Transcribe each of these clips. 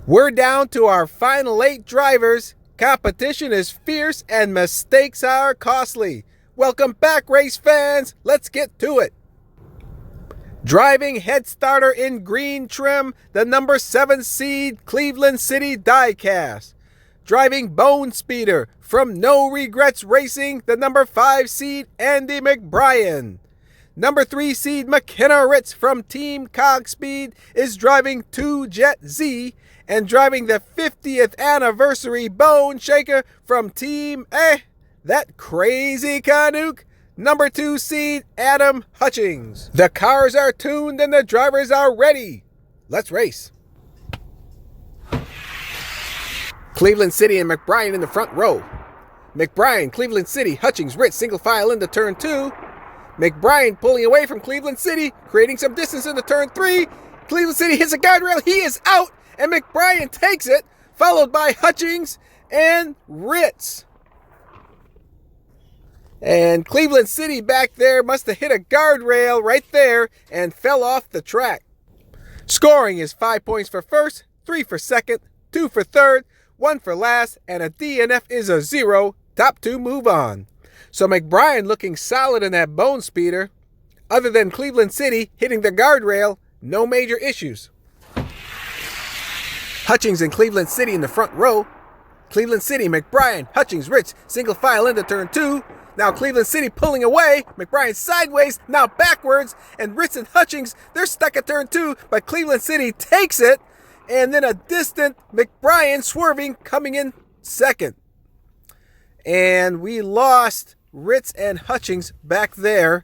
We're down to our final 8 drivers. Competition is fierce and mistakes are costly. Welcome back, race fans. Let's get to it. Driving head starter in green trim, the number 7 seed Cleveland City Diecast. Driving bone speeder from No Regrets Racing, the number 5 seed Andy McBrien. Number 3 seed McKenna Ritz from Team Cogspeed is driving 2 Jet Z, and driving the 50th anniversary Bone Shaker from Team That Crazy Canuck, number 2 seed Adam Hutchings. The cars are tuned and the drivers are ready. Let's race. Cleveland City and McBrien in the front row. McBrien, Cleveland City, Hutchings, Ritz, single file into turn 2. McBrien pulling away from Cleveland City, creating some distance into turn 3. Cleveland City hits a guardrail, he is out, and McBrien takes it, followed by Hutchings and Ritz. And Cleveland City back there must have hit a guardrail right there and fell off the track. Scoring is 5 points for first, 3 for second, 2 for third, 1 for last, and a DNF is a 0. Top 2 move on. So McBrien looking solid in that bone speeder. Other than Cleveland City hitting the guardrail, no major issues. Hutchings and Cleveland City in the front row. Cleveland City, McBrien, Hutchings, Ritz, single file into turn 2. Now Cleveland City pulling away, McBrien sideways, now backwards, and Ritz and Hutchings, they're stuck at turn 2, but Cleveland City takes it, and then a distant McBrien swerving, coming in second. And we lost Ritz and Hutchings back there.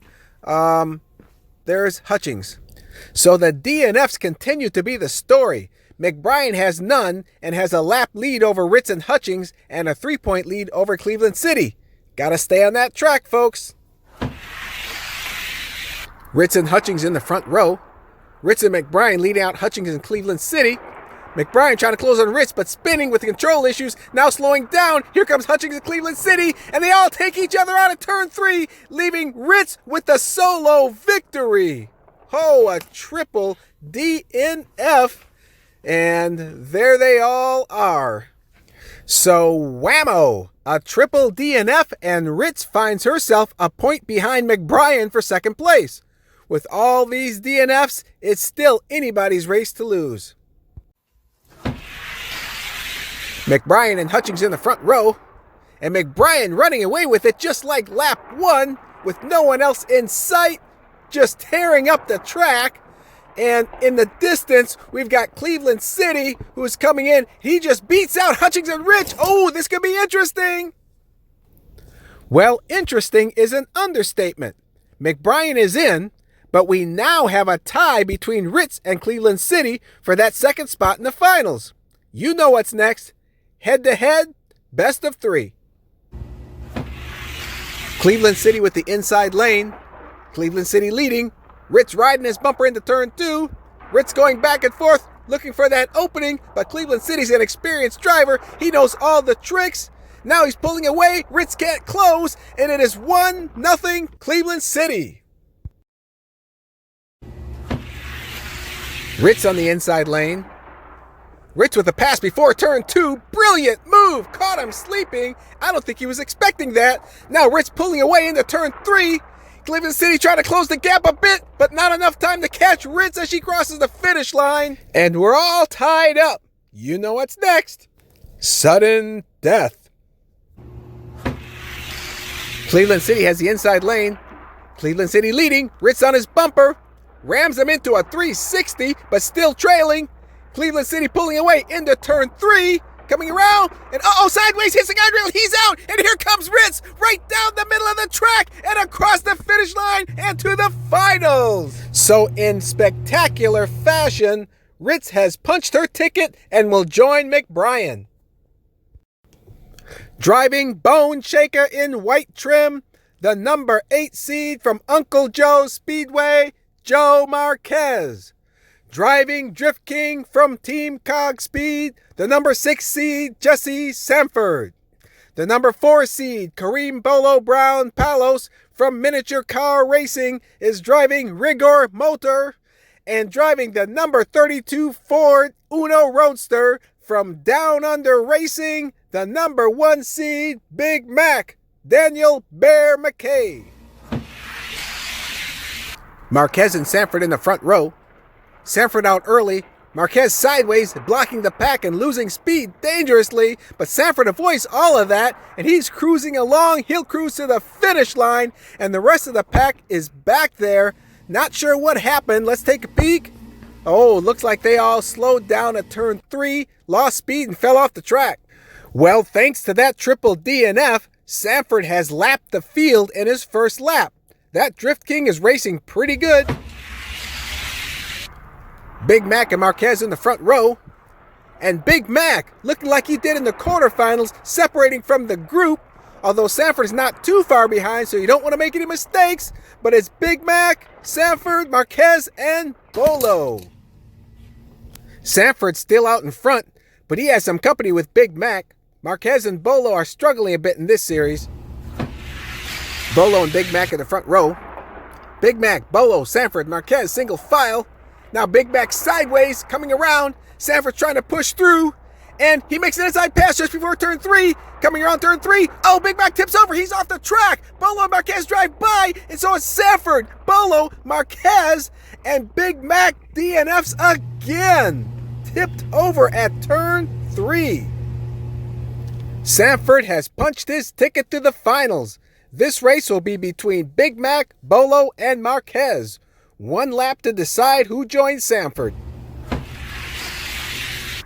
There's Hutchings. So the DNFs continue to be the story. McBrien has none and has a lap lead over Ritz and Hutchings and a 3-point lead over Cleveland City. Gotta stay on that track, folks. Ritz and Hutchings in the front row. Ritz and McBrien leading out Hutchings and Cleveland City. McBrien trying to close on Ritz, but spinning with control issues, now slowing down. Here comes Hutchings and Cleveland City, and they all take each other out of turn 3, leaving Ritz with the solo victory. Oh, a triple DNF, and there they all are. So, whammo, a triple DNF, and Ritz finds herself a point behind McBrien for second place. With all these DNFs, it's still anybody's race to lose. McBrien and Hutchings in the front row, and McBrien running away with it just like lap 1, with no one else in sight, just tearing up the track. And in the distance, we've got Cleveland City, who's coming in. He just beats out Hutchings and Ritz. Oh, this could be interesting. Well, interesting is an understatement. McBrien is in, but we now have a tie between Ritz and Cleveland City for that second spot in the finals. You know what's next. Head-to-head, best of 3. Cleveland City with the inside lane. Cleveland City leading. Ritz riding his bumper into turn 2. Ritz going back and forth, looking for that opening, but Cleveland City's an experienced driver. He knows all the tricks. Now he's pulling away. Ritz can't close, and it is 1-0 Cleveland City. Ritz on the inside lane. Ritz with a pass before turn 2. Brilliant move. Caught him sleeping. I don't think he was expecting that. Now Ritz pulling away into turn 3. Cleveland City trying to close the gap a bit, but not enough time to catch Ritz as she crosses the finish line. And we're all tied up. You know what's next. Sudden death. Cleveland City has the inside lane. Cleveland City leading. Ritz on his bumper. Rams him into a 360, but still trailing. Cleveland City pulling away into turn 3. Coming around, and sideways, hits the guardrail, he's out, and here comes Ritz, right down the middle of the track, and across the finish line, and to the finals. So in spectacular fashion, Ritz has punched her ticket, and will join McBrien. Driving Bone Shaker in white trim, the number 8 seed from Uncle Joe's Speedway, Joe Marquez. Driving Drift King from Team Cogspeed, the number 6 seed, Jesse Sanford. The number 4 seed, Kareem Bolo Brown Palos from Miniature Car Racing, is driving Rigor Motor. And driving the number 32 Ford Uno Roadster, from Down Under Racing, the number 1 seed, Big Mac, Daniel Bear McKay. Marquez and Sanford in the front row. Sanford out early, Marquez sideways, blocking the pack and losing speed dangerously, but Sanford avoids all of that, and he's cruising along. He'll cruise to the finish line, and the rest of the pack is back there. Not sure what happened. Let's take a peek. Oh, looks like they all slowed down at turn 3, lost speed, and fell off the track. Well, thanks to that triple DNF, Sanford has lapped the field in his first lap. That Drift King is racing pretty good. Big Mac and Marquez in the front row. And Big Mac, looking like he did in the quarterfinals, separating from the group. Although Sanford is not too far behind, so you don't want to make any mistakes. But it's Big Mac, Sanford, Marquez, and Bolo. Sanford's still out in front, but he has some company with Big Mac. Marquez and Bolo are struggling a bit in this series. Bolo and Big Mac in the front row. Big Mac, Bolo, Sanford, Marquez, single file. Now Big Mac sideways, coming around. Sanford's trying to push through. And he makes an inside pass just before turn 3. Coming around turn 3. Oh, Big Mac tips over. He's off the track. Bolo and Marquez drive by. And so is Sanford, Bolo, Marquez, and Big Mac DNFs again. Tipped over at turn 3. Sanford has punched his ticket to the finals. This race will be between Big Mac, Bolo, and Marquez. 1 lap to decide who joins Sanford.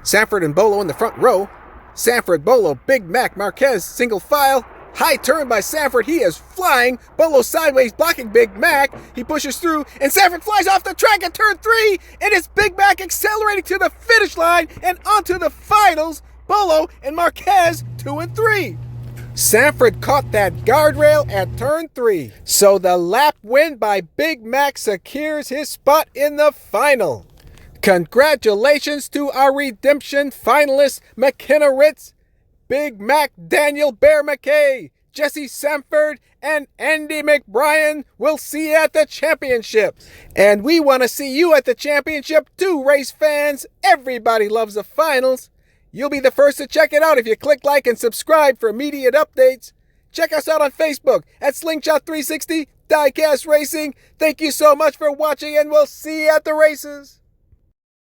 Sanford and Bolo in the front row. Sanford, Bolo, Big Mac, Marquez, single file. High turn by Sanford. He is flying. Bolo sideways, blocking Big Mac. He pushes through, and Sanford flies off the track at turn 3. And it's Big Mac accelerating to the finish line and onto the finals. Bolo and Marquez 2 and 3. Sanford caught that guardrail at turn 3. So the lap win by Big Mac secures his spot in the final. Congratulations to our redemption finalists, McKenna Ritz, Big Mac Daniel Bear McKay, Jesse Sanford, and Andy McBrien. We'll see you at the championship. And we want to see you at the championship too, race fans. Everybody loves the finals. You'll be the first to check it out if you click like and subscribe for immediate updates. Check us out on Facebook at Slingshot 360 Diecast Racing. Thank you so much for watching, and we'll see you at the races.